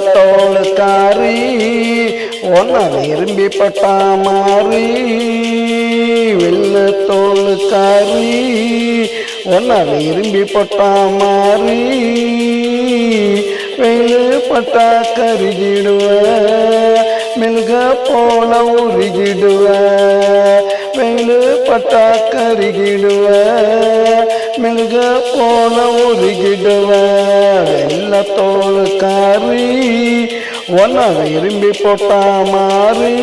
தோளுக்காரி ஒன்ன விரும்பி பட்டா மாறி வெள்ள தோளுக்காரி ஒன்ன விரும்பி பட்டா மாறி வெள்ளு பட்டா கருகிடுவ மெல்க போல உருகிடுவ வெள்ளு பட்டா கருகிடுவ மெல்க போல உருகிடுவ வெள்ள தோளுக்காரி ஒன்ன விரும்பி போட்டா மாறி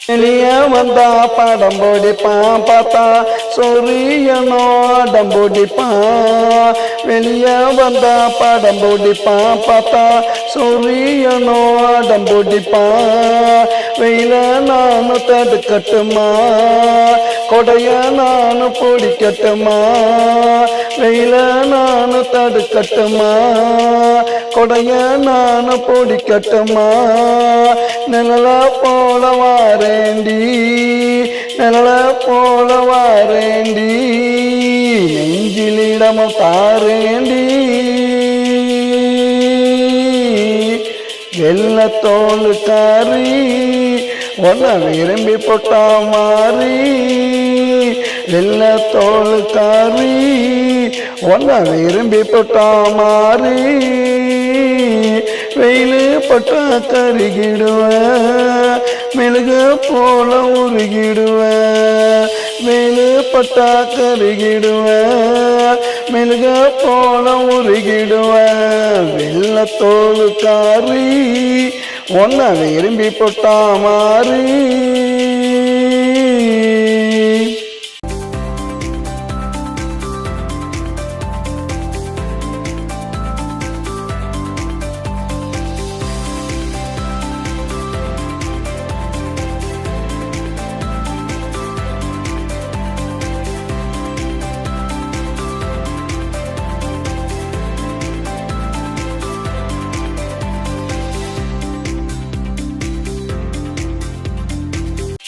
வெளியே வந்தா படம் போடிப்பான் பார்த்தா சொரியனோ அடம் போடிப்பான் வெளியே வந்தா படம் போடிப்பான் பார்த்தா சொரியனோ அடம் போடிப்பான் வெயில நானு தடுக்கட்டுமா கொடைய நானு பிடிக்கட்டுமா வெயில நானு தடுக்கட்டுமா கொடைய நானு பிடிக்கட்டுமா நிழல போல வாரேண்டி நிழல போல வாரேண்டி நெஞ்சிலிடமும் தாரேண்டி வெள்ள தோளுக்காரி ஒன்ன விரும்பி போட்டா மாறி வெள்ள தோளுக்காரி ஒன்ன விரும்பி போட்டா மாறி வெயிலு பட்டா கருகிடுவ மெழுக போல உருகிடுவ வெயிலு பட்டா கருகிடுவ மெழுக போல உருகிடுவ வெள்ள தோளுக்காரி ஒன்ன விரும்பி போட்டா மாறி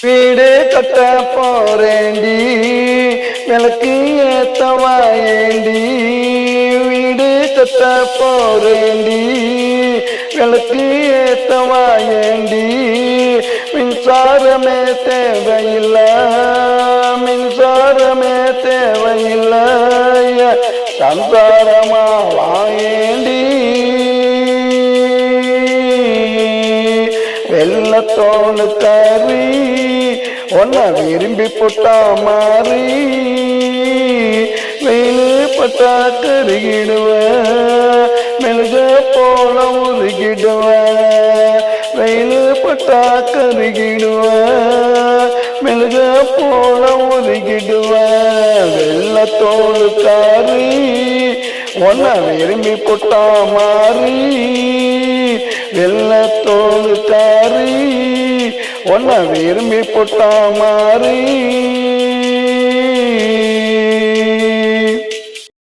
வீடு கட்ட போறேண்டி விளக்கு ஏத்தவாயேண்டி வீடு கட்ட போறேண்டி விளக்கு ஏத்தவாயேண்டி மின்சாரமே தேவையில்லை மின்சாரமே தேவையில்லை சம்சாரமா வாயேண்டி வெள்ள தோளுக்காரி ஒன்ன விரும்பி போட்டா மாறி வெயிலு பட்டா கருகிடுவ மெழுக போல உருகிடுவ வெயிலு பட்டா கருகிடுவ மெழுக போல உருகிடுவ வெள்ள தோளுக்காரி ஒன்ன விரும்பி போட்டா மாறி வெள்ள தோளுக்காரி ஒன்ன விரும்பி போட்டா மாறி